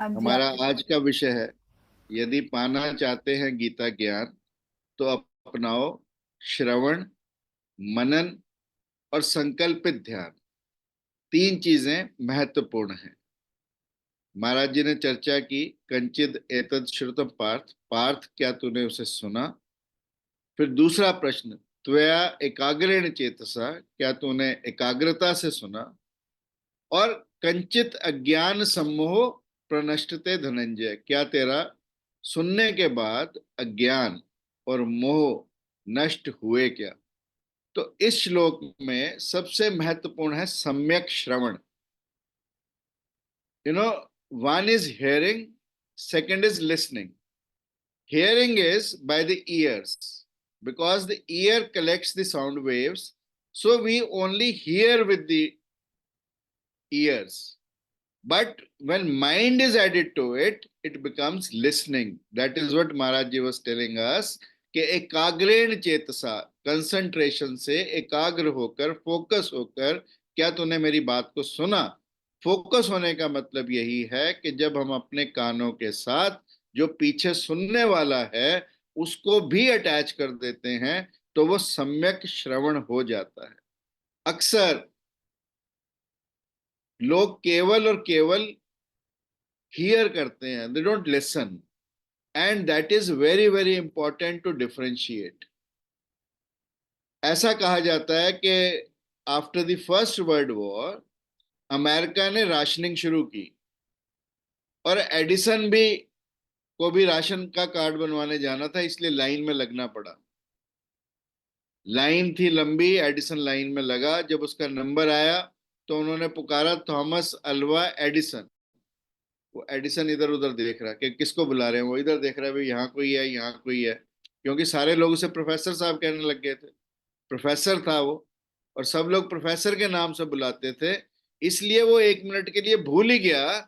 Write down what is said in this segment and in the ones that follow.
हाँ जी हमारा आप। आज का विषय है, यदि पाना चाहते हैं गीता ज्ञान तो अपनाओ श्रवण, मनन और संकल्पित ध्यान। तीन चीजें महत्वपूर्ण हैं। महाराज जी ने चर्चा की, कंचिद एतद श्रुतम पार्थ, पार्थ क्या तूने उसे सुना। फिर दूसरा प्रश्न, त्वया एकाग्रेण चेतसा, क्या तूने एकाग्रता से सुना। और कंचित अज्ञान सम्मोह प्रनष्टते धनंजय, क्या तेरा सुनने के बाद अज्ञान और मोह नष्ट हुए क्या। तो इस श्लोक में सबसे महत्वपूर्ण है सम्यक श्रवण। You know, one is hearing, second is listening. Hearing is by the ears, because the ear collects the sound waves, so we only hear with the ears. But when mind is added to it, it becomes listening. That is what Maharaj Ji was telling us, कि एकाग्रेण चेतसा, concentration से एकाग्र होकर, focus होकर, क्या तूने मेरी बात को सुना। फोकस होने का मतलब यही है कि जब हम अपने कानों के साथ जो पीछे सुनने वाला है उसको भी अटैच कर देते हैं तो वो सम्यक श्रवण हो जाता है। अक्सर लोग केवल और केवल हियर करते हैं, they don't listen, and that is very very important to differentiate. ऐसा कहा जाता है कि after the first world war America ने राशनिंग शुरू की, और एडिसन भी को भी राशन का कार्ड बनवाने जाना था, इसलिए लाइन में लगना पड़ा। लाइन थी लंबी, एडिसन लाइन में लगा। जब उसका नंबर आया तो उन्होंने पुकारा थॉमस अल्वा एडिसन। वो एडिसन इधर उधर देख रहा कि किसको बुला रहे हैं, वो इधर देख रहा है, भाई यहाँ कोई है, यहाँ कोई है। क्योंकि सारे लोग उसे प्रोफेसर साहब कहने लग गए थे, प्रोफेसर था वो, और सब लोग प्रोफेसर के नाम से बुलाते थे। इसलिए वो एक मिनट के लिए भूल ही गया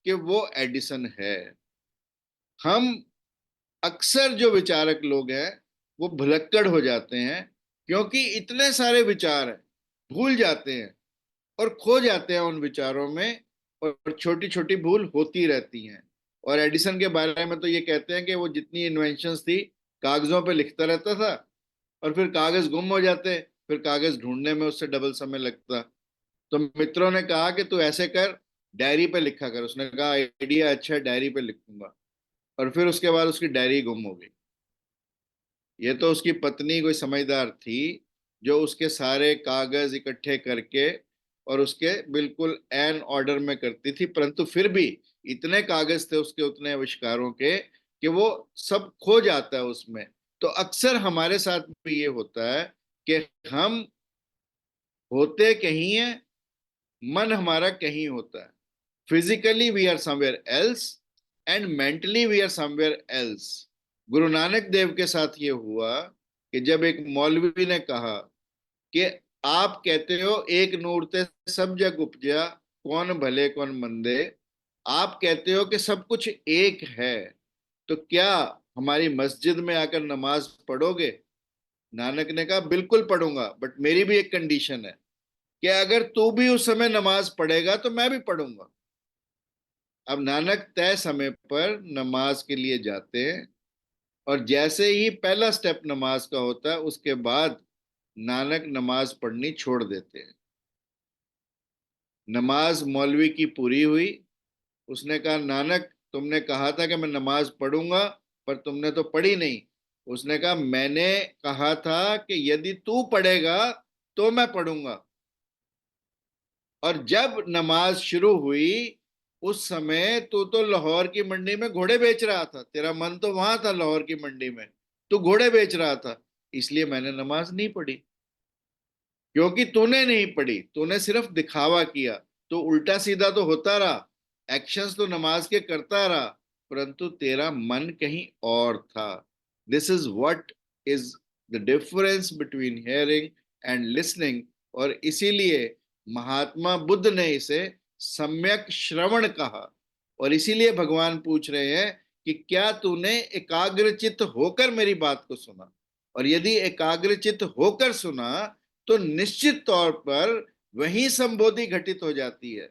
कि वो एडिसन है। हम अक्सर जो विचारक लोग हैं वो भुलक्कड़ हो जाते हैं, क्योंकि इतने सारे विचार हैं, भूल जाते हैं और खो जाते हैं उन विचारों में, और छोटी छोटी भूल होती रहती हैं। और एडिसन के बारे में तो ये कहते हैं कि वो जितनी इन्वेंशंस थी कागजों पे लिखता रहता था, और फिर कागज गुम हो जाते, फिर कागज ढूंढने में उससे डबल समय लगता। तो मित्रों ने कहा कि तू ऐसे कर, डायरी पे लिखा कर। उसने कहा आइडिया अच्छा है, डायरी पे लिखूंगा। और फिर उसके बाद उसकी डायरी गुम हो गई। ये तो उसकी पत्नी कोई समझदार थी, जो उसके सारे कागज इकट्ठे करके और उसके बिल्कुल एन ऑर्डर में करती थी, परंतु फिर भी इतने कागज थे उसके, उतने आविष्कारों के, कि वो सब खो जाता है उसमें। तो अक्सर हमारे साथ भी ये होता है कि हम होते कहीं हैं, मन हमारा कहीं होता है। Physically we are somewhere else and mentally we are somewhere else. Guru Nanak देव के साथ ये हुआ कि जब एक मौलवी ने कहा कि आप कहते हो एक नूर ते सब जग उपजा, कौन भले कौन मंदे। आप कहते हो कि सब कुछ एक है, तो क्या हमारी मस्जिद में आकर नमाज पढ़ोगे। नानक ने कहा बिल्कुल पढ़ूंगा, बट मेरी भी एक कंडीशन है कि अगर तू भी उस समय नमाज पढ़ेगा तो मैं भी पढ़ूंगा। अब नानक तय समय पर नमाज के लिए जाते हैं, और जैसे ही पहला स्टेप नमाज का होता है उसके बाद नानक नमाज पढ़नी छोड़ देते हैं। नमाज मौलवी की पूरी हुई। उसने कहा नानक, तुमने कहा था कि मैं नमाज पढ़ूंगा, पर तुमने तो पढ़ी नहीं। उसने कहा मैंने कहा था कि यदि तू पढ़ेगा तो मैं पढ़ूंगा। और जब नमाज शुरू हुई उस समय तो लाहौर की मंडी में घोड़े बेच रहा था, तेरा मन तो वहां था लाहौर की मंडी में, तू घोड़े बेच रहा था। इसलिए मैंने नमाज नहीं पढ़ी, क्योंकि तूने नहीं पढ़ी, तूने सिर्फ दिखावा किया। तो उल्टा सीधा तो होता रहा, एक्शंस तो नमाज के करता रहा, परंतु तेरा मन कहीं और था। This is what is the difference between hearing and listening. और इसीलिए महात्मा बुद्ध ने इसे सम्यक श्रवण कहा। और इसीलिए भगवान पूछ रहे हैं कि क्या तूने एकाग्रचित्त होकर मेरी बात को सुना। और यदि एकाग्रचित्त होकर सुना तो निश्चित तौर पर वही संबोधि घटित हो जाती है।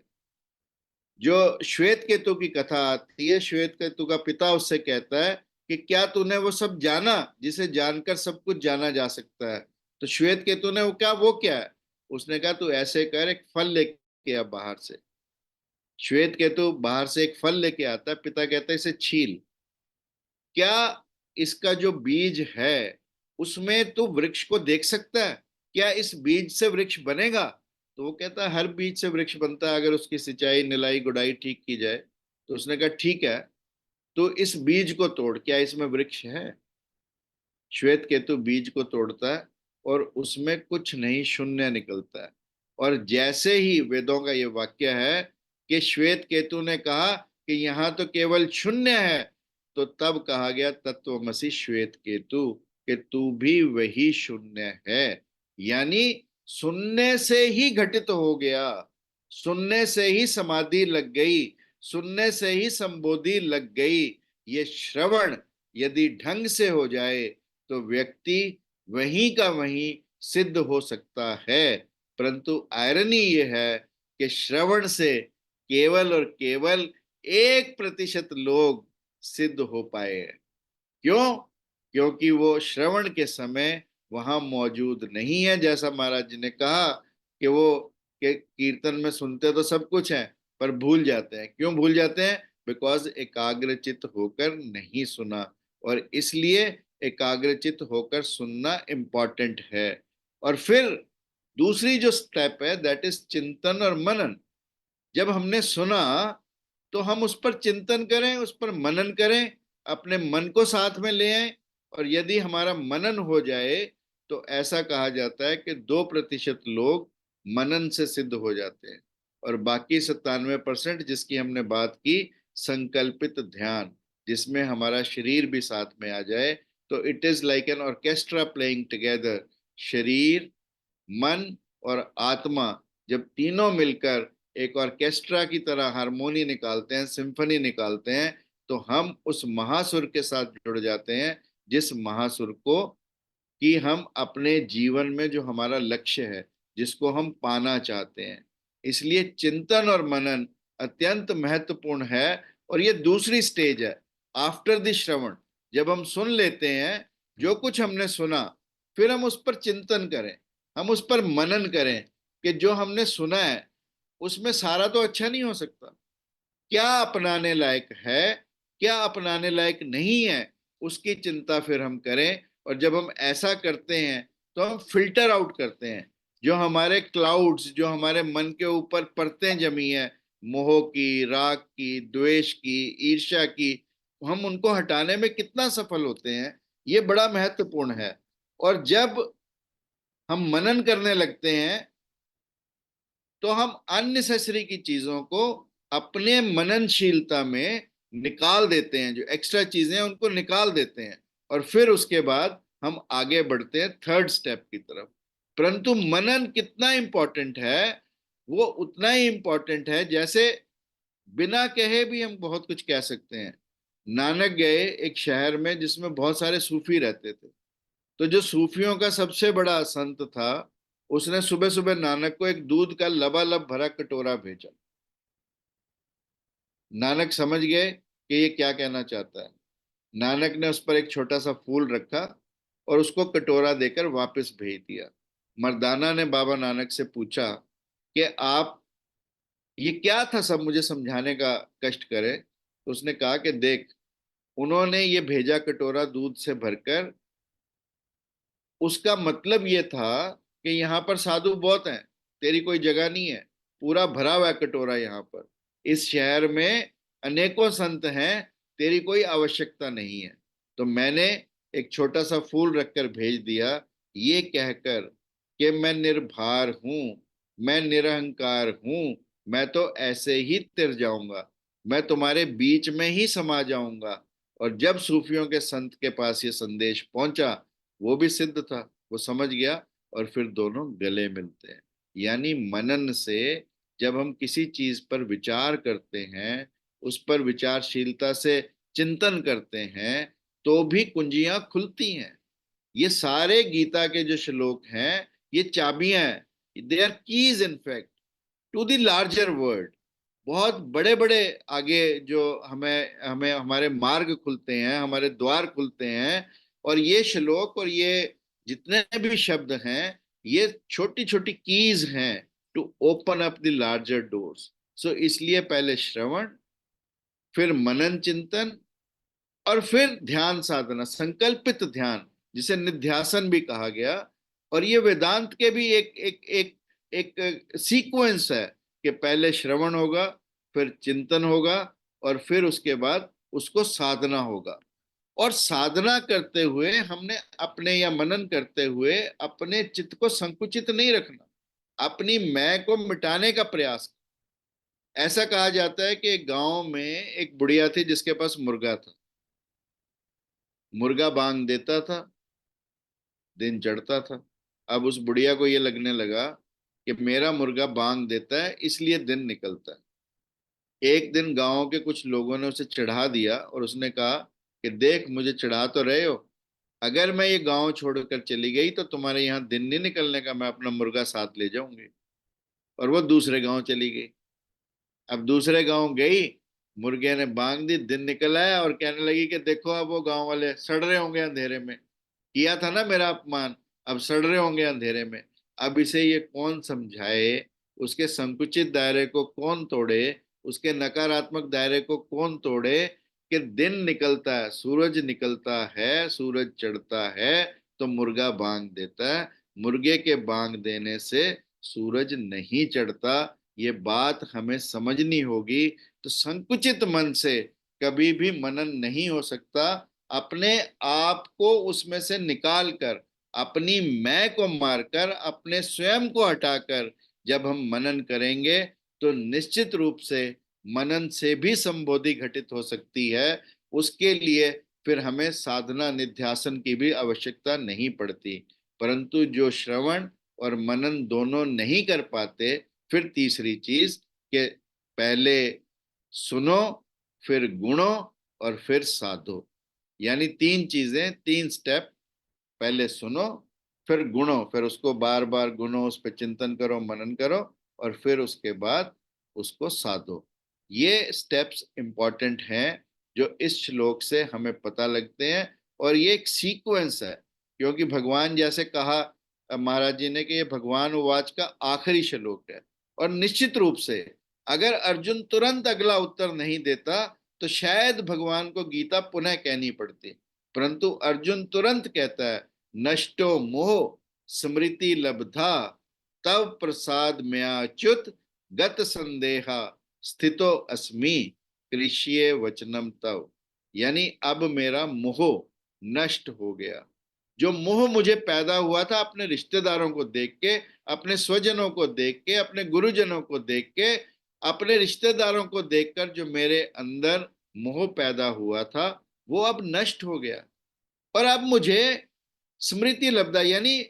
जो श्वेत केतु की कथा आती है, श्वेत केतु का पिता उससे कहता है कि क्या तूने वो सब जाना जिसे जानकर सब कुछ जाना जा सकता है? तो श्वेत केतु ने वो क्या है? उसने कहा तू ऐसे कर, एक फल लेके आ बाहर से। श्वेत केतु बाहर से एक फल लेके आता है, पिता कहता है इसे छील। क्या इसका जो बीज है उसमें तू वृक्ष को देख सकता है? क्या इस बीज से वृक्ष बनेगा? तो वो कहता है हर बीज से वृक्ष बनता है अगर उसकी सिंचाई निलाई गुड़ाई ठीक की जाए। तो उसने कहा ठीक है, तो इस बीज को तोड़, क्या इसमें वृक्ष है? श्वेत केतु बीज को तोड़ता है और उसमें कुछ नहीं, शून्य निकलता है। और जैसे ही वेदों का ये वाक्य है कि श्वेत केतु ने कहा कि यहां तो केवल शून्य है, तो तब कहा गया तत्वमसि श्वेत केतु, कि तू भी वही शून्य है। यानी शून्य से ही घटित हो गया, शून्य से ही समाधि लग गई, शून्य से ही संबोधि लग गई। ये श्रवण यदि ढंग से हो जाए तो व्यक्ति वहीं का वहीं सिद्ध हो सकता है। परंतु आयरनी ये है कि श्रवण से केवल और केवल 1% लोग सिद्ध हो पाए हैं। क्यों? क्योंकि वो श्रवण के समय वहां मौजूद नहीं है। जैसा महाराज जी ने कहा कि वो के कीर्तन में सुनते तो सब कुछ है पर भूल जाते हैं। क्यों भूल जाते हैं? बिकॉज एकाग्रचित होकर नहीं सुना। और इसलिए एकाग्रचित होकर सुनना इंपॉर्टेंट है। और फिर दूसरी जो स्टेप है दैट इज चिंतन और मनन। जब हमने सुना तो हम उस पर चिंतन करें, उस पर मनन करें, अपने मन को साथ में ले आए। और यदि हमारा मनन हो जाए तो ऐसा कहा जाता है कि 2% लोग मनन से सिद्ध हो जाते हैं। और बाकी 97% जिसकी हमने बात की, संकल्पित ध्यान, जिसमें हमारा शरीर भी साथ में आ जाए, तो it is like an orchestra playing together. शरीर, मन और आत्मा जब तीनों मिलकर एक ऑर्केस्ट्रा की तरह हारमोनी निकालते हैं, सिम्फनी निकालते हैं, तो हम उस महासुर के साथ जुड़ जाते हैं, जिस महासुर को कि हम अपने जीवन में जो हमारा लक्ष्य है, जिसको हम पाना चाहते हैं। इसलिए चिंतन और मनन अत्यंत महत्वपूर्ण है। और ये दूसरी स्टेज है आफ्टर द श्रवण। जब हम सुन लेते हैं जो कुछ हमने सुना, फिर हम उस पर चिंतन करें, हम उस पर मनन करें कि जो हमने सुना है उसमें सारा तो अच्छा नहीं हो सकता, क्या अपनाने लायक है, क्या अपनाने लायक नहीं है, उसकी चिंता फिर हम करें। और जब हम ऐसा करते हैं तो हम फिल्टर आउट करते हैं जो हमारे क्लाउड्स, जो हमारे मन के ऊपर परतें जमी है, मोह की, राग की, द्वेष की, ईर्ष्या की, हम उनको हटाने में कितना सफल होते हैं, ये बड़ा महत्वपूर्ण है। और जब हम मनन करने लगते हैं तो हम अननेसेसरी की चीजों को अपने मननशीलता में निकाल देते हैं, जो एक्स्ट्रा चीजें हैं उनको निकाल देते हैं। और फिर उसके बाद हम आगे बढ़ते हैं थर्ड स्टेप की तरफ। परंतु मनन कितना इंपॉर्टेंट है, वो उतना ही इंपॉर्टेंट है जैसे बिना कहे भी हम बहुत कुछ कह सकते हैं। नानक गए एक शहर में जिसमें बहुत सारे सूफी रहते थे। तो जो सूफियों का सबसे बड़ा संत था, उसने सुबह सुबह नानक को एक दूध का लबालब भरा कटोरा भेजा। नानक समझ गए कि ये क्या कहना चाहता है। नानक ने उस पर एक छोटा सा फूल रखा और उसको कटोरा देकर वापस भेज दिया। मर्दाना ने बाबा नानक से पूछा कि आप, ये क्या था सब मुझे समझाने का कष्ट करे। तो उसने कहा कि देख, उन्होंने ये भेजा कटोरा दूध से भरकर, उसका मतलब ये था कि यहाँ पर साधु बहुत हैं, तेरी कोई जगह नहीं है, पूरा भरा हुआ है कटोरा यहाँ पर, इस शहर में अनेकों संत हैं, तेरी कोई आवश्यकता नहीं है। तो मैंने एक छोटा सा फूल रखकर भेज दिया, ये कहकर कि मैं निर्भर हूं, मैं निरहंकार हूं, मैं तो ऐसे ही तिर जाऊंगा, मैं तुम्हारे बीच में ही समा जाऊंगा। और जब सूफियों के संत के पास ये संदेश पहुंचा, वो भी सिद्ध था, वो समझ गया, और फिर दोनों गले मिलते हैं। यानी मनन से जब हम किसी चीज पर विचार करते हैं, उस पर विचारशीलता से चिंतन करते हैं, तो भी कुंजियां खुलती हैं। ये सारे गीता के जो श्लोक हैं, ये चाबियां हैं, they are keys in fact to the larger world. बहुत बड़े बड़े आगे जो हमें हमें हमारे मार्ग खुलते हैं, हमारे द्वार खुलते हैं। और ये श्लोक और ये जितने भी शब्द हैं, ये छोटी छोटी कीज हैं to open up the larger doors. So इसलिए पहले श्रवण, फिर मनन चिंतन, और फिर ध्यान साधना, संकल्पित ध्यान, जिसे निध्यासन भी कहा गया। और ये वेदांत के भी एक सीक्वेंस है कि पहले श्रवण होगा, फिर चिंतन होगा, और फिर उसके बाद उसको साधना होगा। और साधना करते हुए हमने अपने, या मनन करते हुए अपने चित्त को संकुचित नहीं रखना, अपनी मैं को मिटाने का प्रयास। ऐसा कहा जाता है कि एक गांव में एक बुढ़िया थी जिसके पास मुर्गा था। मुर्गा बांग देता था, दिन चढ़ता था। अब उस बुढ़िया को ये लगने लगा कि मेरा मुर्गा बांग देता है इसलिए दिन निकलता है। एक दिन गांव के कुछ लोगों ने उसे चढ़ा दिया और उसने कहा कि देख, मुझे चढ़ा तो रहे हो, अगर मैं ये गांव छोड़कर चली गई तो तुम्हारे यहाँ दिन नहीं निकलने का, मैं अपना मुर्गा साथ ले जाऊंगी। और वो दूसरे गांव चली गई। अब दूसरे गांव गई, मुर्गे ने बांग दी, दिन निकल आया, और कहने लगी कि देखो अब वो गांव वाले सड़ रहे होंगे अंधेरे में, किया था ना मेरा अपमान, अब सड़ रहे होंगे अंधेरे में। अब इसे ये कौन समझाए, उसके संकुचित दायरे को कौन तोड़े, उसके नकारात्मक दायरे को कौन तोड़े, कि दिन निकलता है, सूरज निकलता है, सूरज चढ़ता है तो मुर्गा बांग देता है, मुर्गे के बांग देने से सूरज नहीं चढ़ता। ये बात हमें समझनी होगी। तो संकुचित मन से कभी भी मनन नहीं हो सकता। अपने आप को उसमें से निकाल कर, अपनी मैं को मारकर, अपने स्वयं को हटाकर जब हम मनन करेंगे तो निश्चित रूप से मनन से भी संबोधि घटित हो सकती है। उसके लिए फिर हमें साधना निध्यासन की भी आवश्यकता नहीं पड़ती। परंतु जो श्रवण और मनन दोनों नहीं कर पाते, फिर तीसरी चीज के पहले सुनो, फिर गुणो, और फिर साधो। यानी तीन चीजें, तीन स्टेप। पहले सुनो, फिर गुणो, फिर उसको बार बार गुणो, उस पर चिंतन करो, मनन करो, और फिर उसके बाद उसको साधो। ये स्टेप्स इंपॉर्टेंट हैं जो इस श्लोक से हमें पता लगते हैं। और ये एक सीक्वेंस है, क्योंकि भगवान जैसे कहा महाराज जी ने कि ये भगवान वाच का आखिरी श्लोक है। और निश्चित रूप से अगर अर्जुन तुरंत अगला उत्तर नहीं देता तो शायद भगवान को गीता पुनः कहनी पड़ती। परंतु अर्जुन तुरंत कहता है, नष्टो मोह स्मृति लब्धा, तव प्रसाद म्याच्युत गत संदेहा स्थितो अस्मि कृष्ये वचनम तव। यानी अब मेरा मोह नष्ट हो गया। जो मोह मुझे पैदा हुआ था अपने रिश्तेदारों को देख के, अपने स्वजनों को देख के, अपने गुरुजनों को देख के, अपने रिश्तेदारों को देखकर जो मेरे अंदर मोह पैदा हुआ था, वो अब नष्ट हो गया। और अब मुझे स्मृति लब्धा, यानी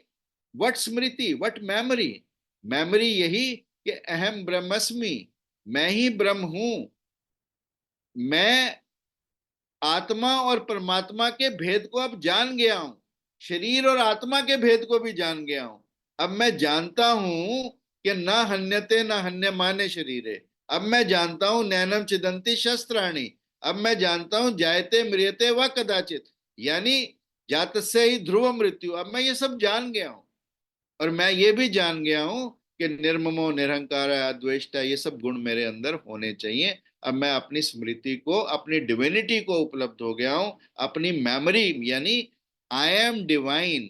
what Smriti, what memory. Memory यही कि अहम ब्रह्मस्मि, मैं ही ब्रह्म हूं। मैं आत्मा और परमात्मा के भेद को अब जान गया हूं, शरीर और आत्मा के भेद को भी जान गया हूं। अब मैं जानता हूं कि न हन्यते न हन्यमाने शरीरे। अब मैं जानता हूं नैनम छिदन्ति शस्त्राणि। अब मैं जानता हूं जायते म्रियते व कदाचित, यानी जात से ही ध्रुव मृत्यु। अब मैं ये सब जान गया हूं। और मैं ये भी जान गया हूं कि निर्ममो निरहंकार अद्वेष्टा, ये सब गुण मेरे अंदर होने चाहिए। अब मैं अपनी स्मृति को, अपनी डिविनिटी को उपलब्ध हो गया हूं, अपनी मेमोरी, यानी I am divine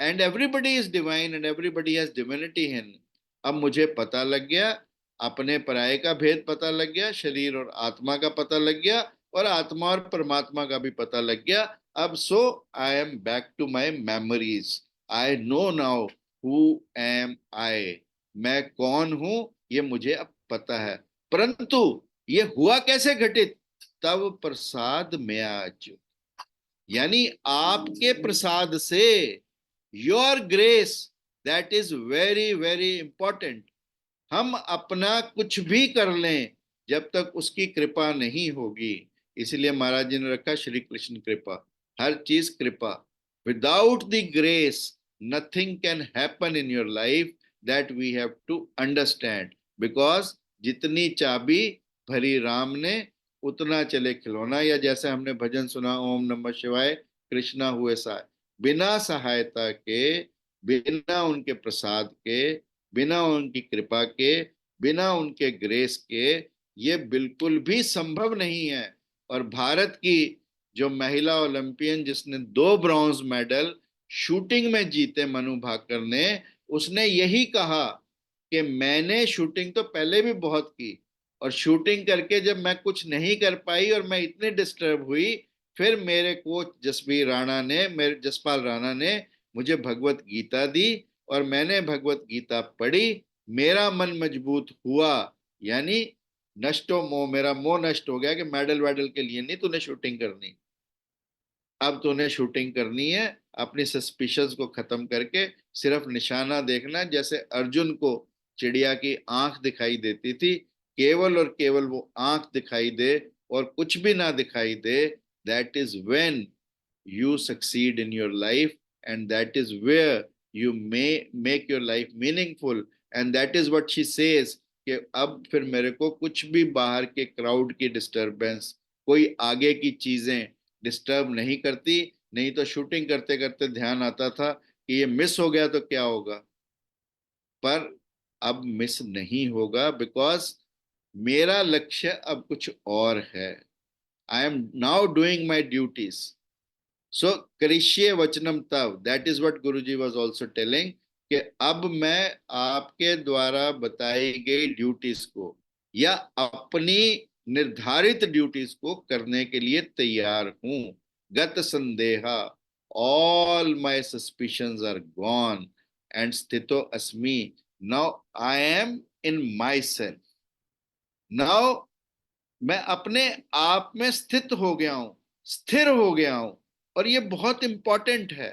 and everybody is divine and everybody has divinity in. अब मुझे पता लग गया, अपने पराये का भेद पता लग गया, शरीर और आत्मा का पता लग गया, और आत्मा और परमात्मा का भी पता लग गया। अब so I am back to my memories. I know now who am I. मैं कौन हूं ये मुझे अब पता है। परंतु ये हुआ कैसे घटित? तब प्रसाद में आज, यानी आपके प्रसाद से, your grace, that is very very important. हम अपना कुछ भी कर लें, जब तक उसकी कृपा नहीं होगी। इसलिए महाराज जी ने रखा श्री कृष्ण कृपा, हर चीज कृपा। Without the grace nothing can happen in your life, that we have to understand. Because जितनी चाबी भरी राम ने उतना चले खिलौना। या जैसे हमने भजन सुना, ओम नमः शिवाय कृष्णा हुए सहाय। बिना सहायता के, बिना उनके प्रसाद के, बिना उनकी कृपा के, बिना उनके ग्रेस के ये बिल्कुल भी संभव नहीं है। और भारत की जो महिला ओलंपियन जिसने 2 ब्रॉन्ज मेडल शूटिंग में जीते, मनु भाकर ने, उसने यही कहा कि मैंने शूटिंग तो पहले भी बहुत की, और शूटिंग करके जब मैं कुछ नहीं कर पाई और मैं इतने डिस्टर्ब हुई, फिर मेरे कोच जसपाल राणा ने मुझे भगवत गीता दी, और मैंने भगवत गीता पढ़ी, मेरा मन मजबूत हुआ। यानी नष्टो मोह, मेरा मोह नष्ट हो गया कि मेडल वेडल के लिए नहीं तूने शूटिंग करनी, अब तूने शूटिंग करनी है। अपनी सस्पिशंस को खत्म करके सिर्फ निशाना देखना। जैसे अर्जुन को चिड़िया की आंख दिखाई देती थी, केवल और केवल वो आंख दिखाई दे और कुछ भी ना दिखाई दे, that is when you succeed in your life, and that is where you may make your life meaningful. And that is what she says कि अब फिर मेरे को कुछ भी बाहर के क्राउड की डिस्टरबेंस, कोई आगे की चीजें डिस्टर्ब नहीं करती। नहीं तो शूटिंग करते करते ध्यान आता था कि ये मिस हो गया तो क्या होगा, पर अब मिस नहीं होगा, बिकॉज मेरा लक्ष्य अब कुछ और है। I am now doing my duties. So करिष्ये वचनम तव, that is what Guruji was also telling कि अब मैं आपके द्वारा बताई गई ड्यूटीज को या अपनी निर्धारित ड्यूटीज को करने के लिए तैयार हूं। गत संदेहा, all my suspicions are gone and स्थितो अस्मि। Now I am in myself. Now मैं अपने आप में स्थित हो गया हूं, स्थिर हो गया हूं। और ये बहुत इंपॉर्टेंट है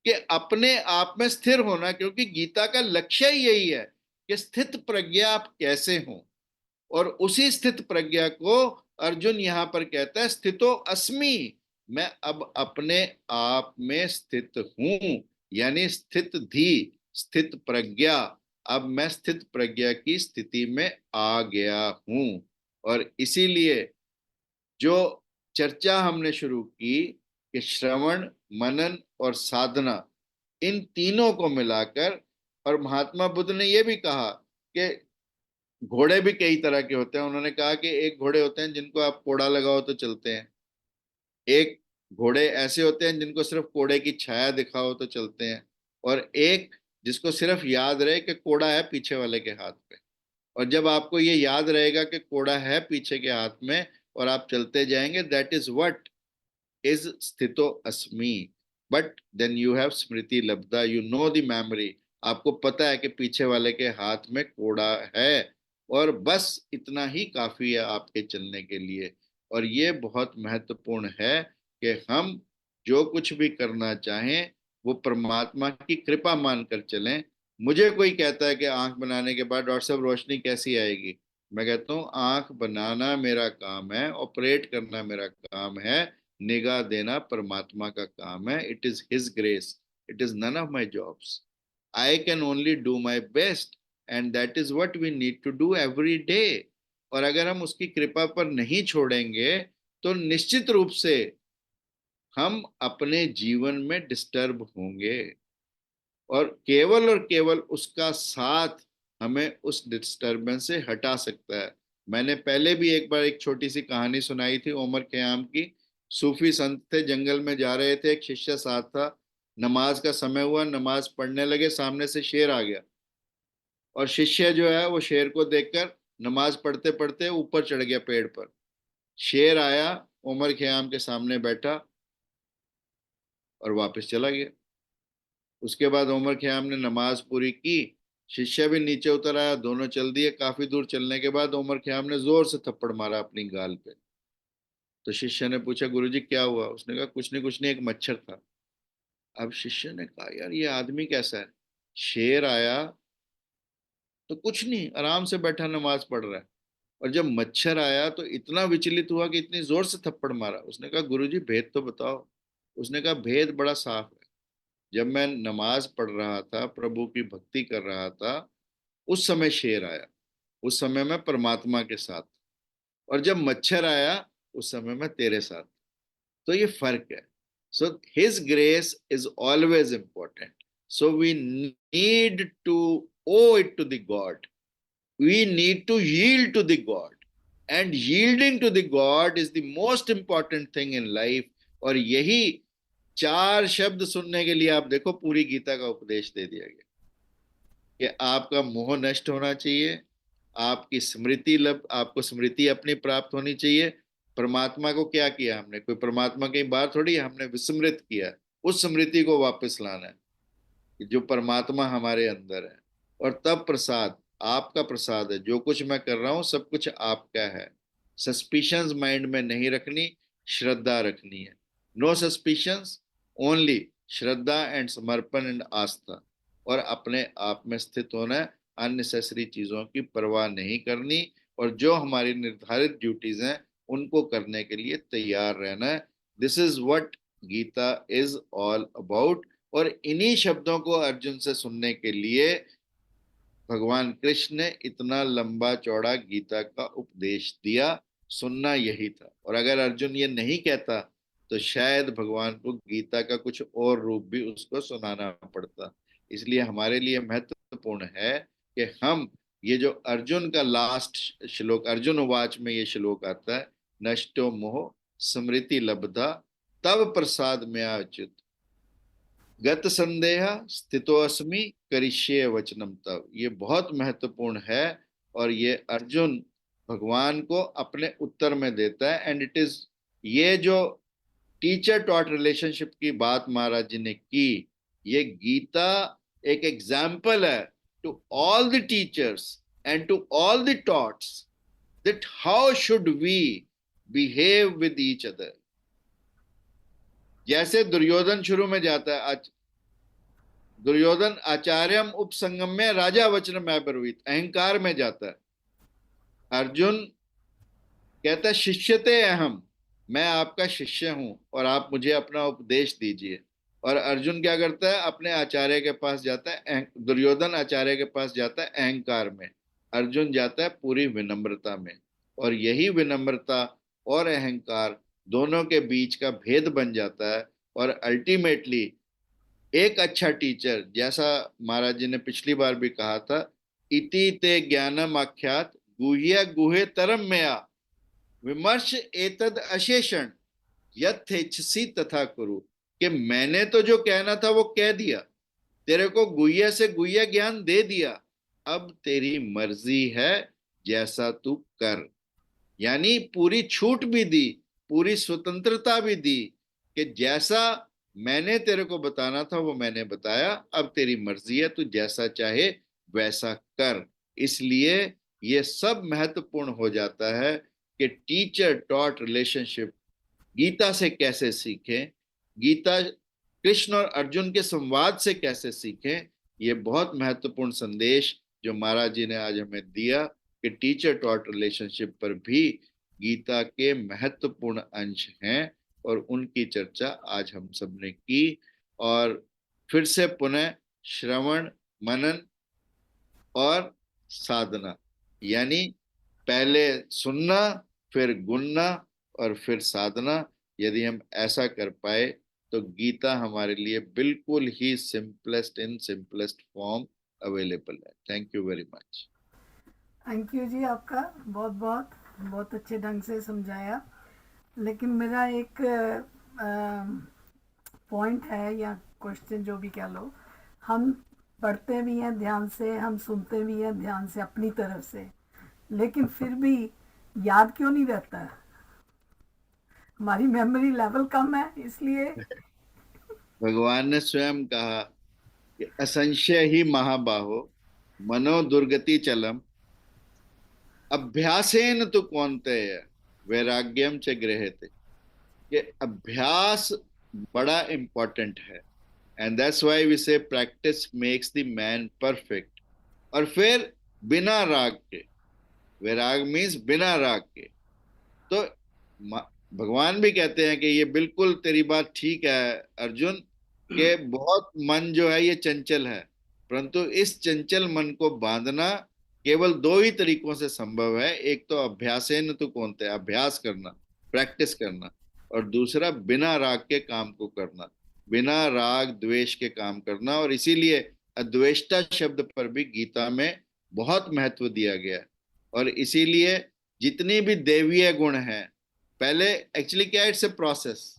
कि अपने आप में स्थिर होना, क्योंकि गीता का लक्ष्य ही यही है कि स्थित प्रज्ञा आप कैसे हो। और उसी स्थित प्रज्ञा को अर्जुन यहां पर कहता है स्थितो अस्मि, मैं अब अपने आप में स्थित हूं। यानी स्थित धी, स्थित प्रज्ञा, अब मैं स्थित प्रज्ञा की स्थिति में आ गया हूं। और इसीलिए जो चर्चा हमने शुरू की कि श्रवण, मनन और साधना, इन तीनों को मिलाकर, और महात्मा बुद्ध ने यह भी कहा कि घोड़े भी कई तरह के होते हैं। उन्होंने कहा कि एक घोड़े होते हैं जिनको आप कोड़ा लगाओ तो चलते हैं, एक घोड़े ऐसे होते हैं जिनको सिर्फ कोड़े की छाया दिखाओ तो चलते हैं, और एक जिसको सिर्फ याद रहे कि कोड़ा है पीछे वाले के हाथ पे। और जब आपको ये याद रहेगा कि कोड़ा है पीछे के हाथ में और आप चलते जाएंगे, दैट इज व्हाट इज स्थितो अस्मि। बट देन यू हैव स्मृति लब्धा, यू नो द मेमोरी। आपको पता है कि पीछे वाले के हाथ में कोड़ा है, और बस इतना ही काफी है आपके चलने के लिए। और ये बहुत महत्वपूर्ण है कि हम जो कुछ भी करना चाहें वो परमात्मा की कृपा मानकर चलें। मुझे कोई कहता है कि आंख बनाने के बाद डॉक्टर साहब रोशनी कैसी आएगी, मैं कहता हूँ आंख बनाना मेरा काम है, ऑपरेट करना मेरा काम है, निगाह देना परमात्मा का काम है। It is his grace, it is none of my jobs. I can only do my best, and that is what we need to do every day. और अगर हम उसकी कृपा पर नहीं छोड़ेंगे तो निश्चित रूप से हम अपने जीवन में डिस्टर्ब होंगे, और केवल उसका साथ हमें उस डिस्टरबेंस से हटा सकता है। मैंने पहले भी एक बार एक छोटी सी कहानी सुनाई थी उमर खयाम की। सूफी संत थे, जंगल में जा रहे थे, एक शिष्य साथ था। नमाज का समय हुआ, नमाज पढ़ने लगे, सामने से शेर आ गया, और शिष्य जो है वो शेर को देखकर नमाज पढ़ते पढ़ते ऊपर चढ़ गया पेड़ पर। शेर आया, उमर खयाम के सामने बैठा और वापस चला गया। उसके बाद उमर खयाम ने नमाज पूरी की, शिष्य भी नीचे उतर आया, दोनों चल दिए। काफी दूर चलने के बाद उमर खयाम ने जोर से थप्पड़ मारा अपनी गाल पे। तो शिष्य ने पूछा गुरुजी क्या हुआ, उसने कहा कुछ नहीं एक मच्छर था। अब शिष्य ने कहा यार ये आदमी कैसा है, शेर आया तो कुछ नहीं, आराम से बैठा नमाज पढ़ रहा है, और जब मच्छर आया तो इतना विचलित हुआ कि इतनी जोर से थप्पड़ मारा। उसने कहा गुरुजी भेद तो बताओ। उसने कहा भेद बड़ा साफ है, जब मैं नमाज पढ़ रहा था, प्रभु की भक्ति कर रहा था, उस समय शेर आया। उस समय मैं परमात्मा के साथ, और जब मच्छर आया उस समय मैं तेरे साथ। तो ये फर्क है। So his grace is always important, so we need to owe it to the god, we need to yield to the god, and yielding to the god is the most important thing in life. और यही चार शब्द सुनने के लिए आप देखो पूरी गीता का उपदेश दे दिया गया कि आपका मोह नष्ट होना चाहिए, आपकी स्मृति आपको स्मृति अपनी प्राप्त होनी चाहिए। परमात्मा को क्या किया हमने, कोई परमात्मा की बात थोड़ी है, हमने विस्मृत किया, उस स्मृति को वापस लाना है कि जो परमात्मा हमारे अंदर है। और तब प्रसाद, आपका प्रसाद है, जो कुछ मैं कर रहा हूं सब कुछ आपका है। सस्पिशंस माइंड में नहीं रखनी, श्रद्धा रखनी है। No suspicions, only shraddha and samarpan and aastha, और अपने आप में स्थित होना है, अननेसेसरी चीजों की परवाह नहीं करनी, और जो हमारी निर्धारित ड्यूटीज हैं उनको करने के लिए तैयार रहना है। This is what Gita is all about. और इन्हीं शब्दों को अर्जुन से सुनने के लिए भगवान कृष्ण ने इतना लंबा चौड़ा गीता का उपदेश दिया। सुनना यही था। और अगर अर्जुन ये नहीं कहता तो शायद भगवान को गीता का कुछ और रूप भी उसको सुनाना पड़ता। इसलिए हमारे लिए महत्वपूर्ण है कि हम ये जो अर्जुन का लास्ट श्लोक, अर्जुन उवाच में ये श्लोक आता है, नष्टो मोह स्मृति लब्धा तब प्रसाद में अच्युत, गत संदेह स्थितोस्मि करिष्ये वचनम तव, ये बहुत महत्वपूर्ण है। और ये अर्जुन भगवान को अपने उत्तर में देता है। एंड इट इज, ये जो टीचर टॉट रिलेशनशिप की बात महाराज जी ने की, ये गीता एक एग्जाम्पल है to all the teachers and to all the taughts that how should we behave with each other. जैसे दुर्योधन शुरू में जाता है, दुर्योधन आचार्यम उपसंगम्य राजा वचन में ब्रवीत, अहंकार में जाता है। अर्जुन कहता है शिष्यते अहम, मैं आपका शिष्य हूं और आप मुझे अपना उपदेश दीजिए। और अर्जुन क्या करता है, अपने आचार्य के पास जाता है। दुर्योधन आचार्य के पास जाता है अहंकार में, अर्जुन जाता है पूरी विनम्रता में। और यही विनम्रता और अहंकार दोनों के बीच का भेद बन जाता है। और अल्टीमेटली एक अच्छा टीचर, जैसा महाराज जी ने पिछली बार भी कहा था, इति ते ज्ञानम आख्यात गुह्य गुहे तरम मया विमर्श एतद अशेषण यथेच्छसी तथा कुरु, कि मैंने तो जो कहना था वो कह दिया, तेरे को गुह्य से गुह्य ज्ञान दे दिया, अब तेरी मर्जी है, जैसा तू कर। यानी पूरी छूट भी दी, पूरी स्वतंत्रता भी दी, कि जैसा मैंने तेरे को बताना था वो मैंने बताया, अब तेरी मर्जी है, तू जैसा चाहे वैसा कर। इसलिए ये सब महत्वपूर्ण हो जाता है कि टीचर टॉट रिलेशनशिप गीता से कैसे सीखें, गीता कृष्ण और अर्जुन के संवाद से कैसे सीखें। ये बहुत महत्वपूर्ण संदेश जो महाराज जी ने आज हमें दिया कि टीचर टॉट रिलेशनशिप पर भी गीता के महत्वपूर्ण अंश हैं, और उनकी चर्चा आज हम सब ने की। और फिर से पुनः श्रवण, मनन और साधना, यानी पहले सुनना, फिर गुनना, और फिर साधना। यदि हम ऐसा कर पाए तो गीता हमारे लिए बिल्कुल ही simplest in simplest form available है। Thank you very much. Thank you ji, आपका बहुत बहुत बहुत अच्छे ढंग से समझाया। लेकिन मेरा एक पॉइंट है या क्वेश्चन जो भी कह लो, हम पढ़ते भी हैं ध्यान से, हम सुनते भी हैं ध्यान से अपनी तरफ से, लेकिन फिर भी याद क्यों नहीं रहता है? हमारी मेमोरी लेवल कम है इसलिए। भगवान ने स्वयं कहा कि असंशय ही महाबाहो मनो दुर्गति चलम अभ्यासेन तो कौन्तेय वैराग्यम च गृह्यते। ये अभ्यास बड़ा इंपॉर्टेंट है। एंड दैट्स व्हाई वी से practice makes the man perfect. और फिर बिना राग के, वैराग मीन्स बिना राग के। तो भगवान भी कहते हैं कि ये बिल्कुल तेरी बात ठीक है अर्जुन, के बहुत मन जो है ये चंचल है, परंतु इस चंचल मन को बांधना केवल दो ही तरीकों से संभव है, एक तो अभ्यासेन तु कौनते, अभ्यास करना, प्रैक्टिस करना, और दूसरा बिना राग के काम को करना, बिना राग द्वेष के काम करना। और इसीलिए अद्वेष्टा शब्द पर भी गीता में बहुत महत्व दिया गया है। और इसीलिए जितनी भी देवीय गुण हैं, पहले एक्चुअली क्या, इट्स ए प्रोसेस।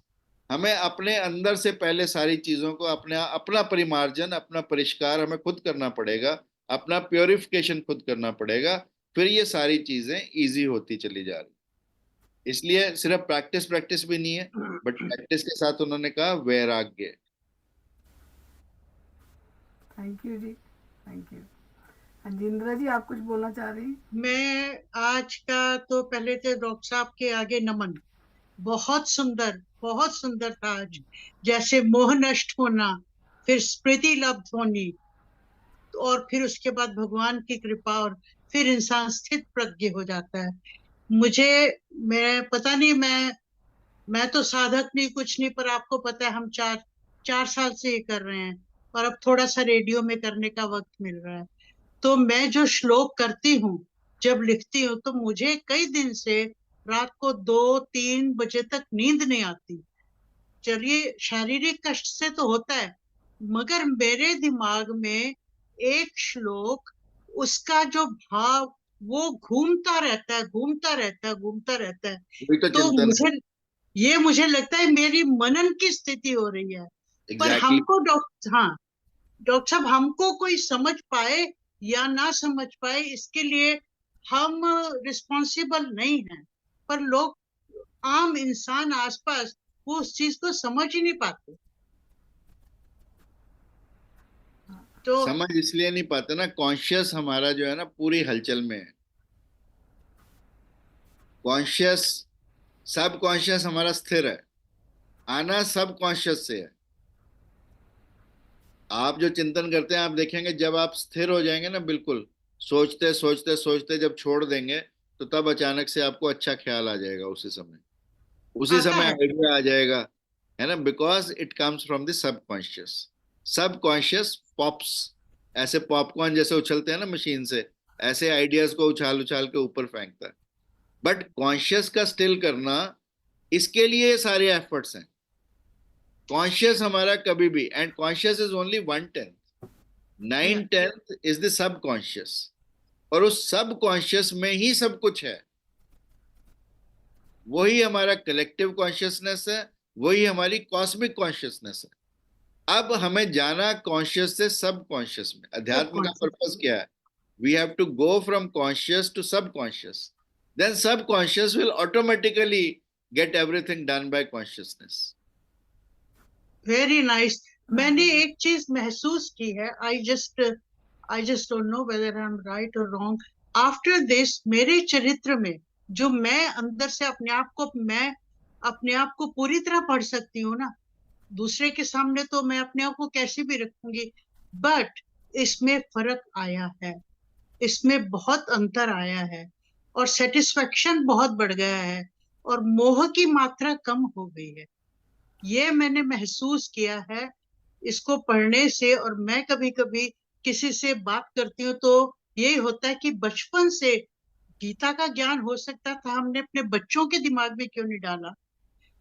हमें अपने अंदर से पहले सारी चीजों को अपने अपना परिमार्जन, अपना परिष्कार हमें खुद करना पड़ेगा, अपना प्योरिफिकेशन खुद करना पड़ेगा, फिर ये सारी चीजें इजी होती चली जा रही। इसलिए सिर्फ प्रैक्टिस प्रैक्टिस भी नहीं है, बट प्रैक्टिस के साथ उन्होंने कहा वैराग्य। Thank you ji, thank you. Anjindra ji, आप कुछ बोलना चाह रही हैं? मैं आज का तो पहले तो डॉक्टर साहब के आगे नमन, बहुत सुंदर था आज। जैसे मोह नष्ट होना, फिर स्मृति लब्ध होनी, और फिर उसके बाद भगवान की कृपा, और फिर इंसान स्थित प्रज्ञ हो जाता है। मैं पता नहीं, मैं तो साधक नहीं, कुछ नहीं, पर आपको पता है हम चार साल से ये कर रहे हैं, और अब थोड़ा सा रेडियो में करने का वक्त मिल रहा है। तो मैं जो श्लोक करती हूँ, जब लिखती हूँ, तो मुझे कई दिन से रात को 2-3 बजे तक नींद नहीं आती। चलिए, शारीरिक कष्ट से तो होता है, मगर मेरे दिमाग में एक श्लोक, उसका जो भाव, वो घूमता रहता है। वही तो तो चिंतन है। मुझे लगता है मेरी मनन की स्थिति हो रही है। पर एग्जैक्टली। हमको डॉक्टर साहब, हमको कोई समझ पाए या ना समझ पाए, इसके लिए हम रिस्पॉन्सिबल नहीं हैं। पर लोग, आम इंसान आसपास, वो उस चीज को समझ ही नहीं पाते। तो समझ इसलिए नहीं पाते ना, कॉन्शियस हमारा जो है ना पूरी हलचल में है। कॉन्शियस, सब कॉन्शियस हमारा स्थिर है, आना सब कॉन्शियस से है। आप जो चिंतन करते हैं, आप देखेंगे जब आप स्थिर हो जाएंगे ना, बिल्कुल सोचते सोचते सोचते जब छोड़ देंगे, तो तब अचानक से आपको अच्छा ख्याल आ जाएगा, उसी आता समय है। आइडिया आ जाएगा, है ना, because it comes from the subconscious. Subconscious pops, ऐसे पॉपकॉर्न जैसे उछलते हैं ना मशीन से, ऐसे आइडियाज को उछाल उछाल के ऊपर फेंकता है। बट कॉन्शियस का स्टिल करना, इसके लिए सारे एफर्ट्स हैं। कॉन्शियस हमारा कभी भी, and conscious is only 1/10, 9/10 is the subconscious. और उस सबकॉन्शियस में ही सब कुछ है। वही हमारा कलेक्टिव कॉन्शियसनेस है, वही हमारी कॉस्मिक कॉन्शियसनेस है। अब हमें जाना कॉन्शियस से सब कॉन्शियस में। अध्यात्म का सबकॉन्शियस। पर्पस क्या है? We have to go from conscious to subconscious, then subconscious will automatically get everything done by consciousness. Very nice. मैंने एक चीज महसूस की है, I just don't know whether I am right और wrong. After this, मेरे चरित्र में, जो मैं अंदर से अपने आप को पूरी तरह पढ़ सकती हूँ ना, दूसरे के सामने तो मैं अपने आप को कैसे भी रखूंगी, बट इसमें फर्क आया है, इसमें बहुत अंतर आया है, और सेटिस्फेक्शन बहुत बढ़ गया है, और मोह की मात्रा कम हो गई है। ये मैंने महसूस किया है इसको पढ़ने से। और मैं कभी कभी किसी से बात करती हूँ, तो यही होता है कि बचपन से गीता का ज्ञान हो सकता था, हमने अपने बच्चों के दिमाग में क्यों नहीं डाला।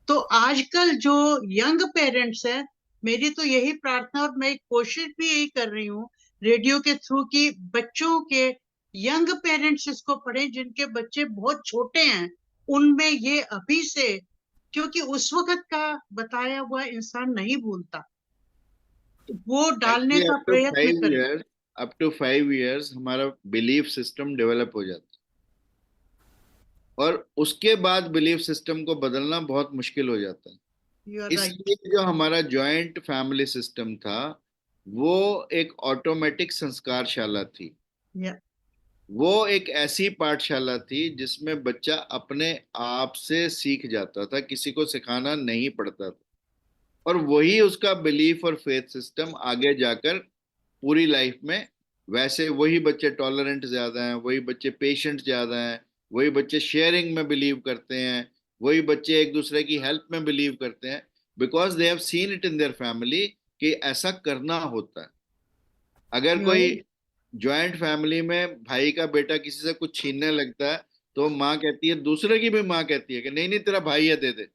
तो आजकल जो यंग पेरेंट्स हैं, मेरी तो यही प्रार्थना, और मैं एक कोशिश भी यही कर रही हूँ रेडियो के थ्रू, कि बच्चों के, यंग पेरेंट्स इसको पढ़ें, जिनके बच्चे बहुत छोटे हैं, उनमें ये अभी से, क्योंकि उस वक्त का बताया हुआ इंसान नहीं भूलता, तो वो डालने एक्चुअली का प्रयत्न करें। अप टू 5 इयर्स हमारा बिलीफ सिस्टम डेवलप हो जाता है, और उसके बाद बिलीफ सिस्टम को बदलना बहुत मुश्किल हो जाता है। You are right. इसलिए जो हमारा जॉइंट फैमिली सिस्टम था, वो एक ऑटोमेटिक संस्कारशाला थी। वो एक ऐसी पाठशाला थी जिसमें बच्चा अपने आप से सीख जाता था, किसी को सिखाना नहीं पड़ता था। और वही उसका बिलीफ और फेथ सिस्टम आगे जाकर पूरी लाइफ में, वैसे वही बच्चे टॉलरेंट ज्यादा हैं, वही बच्चे पेशेंट ज्यादा हैं, वही बच्चे शेयरिंग में बिलीव करते हैं, वही बच्चे एक दूसरे की हेल्प में बिलीव करते हैं, because they have seen it in their family कि ऐसा करना होता है। अगर यू कोई आर ज्वाइंट फैमिली में भाई का बेटा किसी से कुछ छीनने लगता है तो माँ कहती है, दूसरे की भी माँ कहती है कि नहीं नहीं तेरा भाई है, दे दे।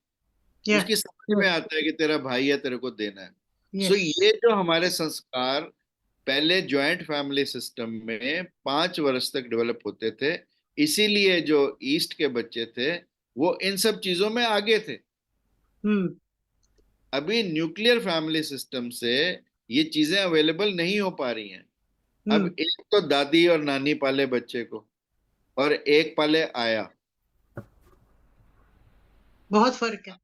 Yeah. उसकी समझ में आता है कि तेरा भाई है, तेरे को देना है। सो Yes. ये जो हमारे संस्कार पहले ज्वाइंट फैमिली सिस्टम में 5 वर्ष तक डेवलप होते थे, इसीलिए जो ईस्ट के बच्चे थे वो इन सब चीजों में आगे थे। Hmm. अभी न्यूक्लियर फैमिली सिस्टम से ये चीजें अवेलेबल नहीं हो पा रही हैं। अब Hmm. एक तो दादी और नानी पाले बच्चे को, और एक पाले आया। बहुत फर्क है।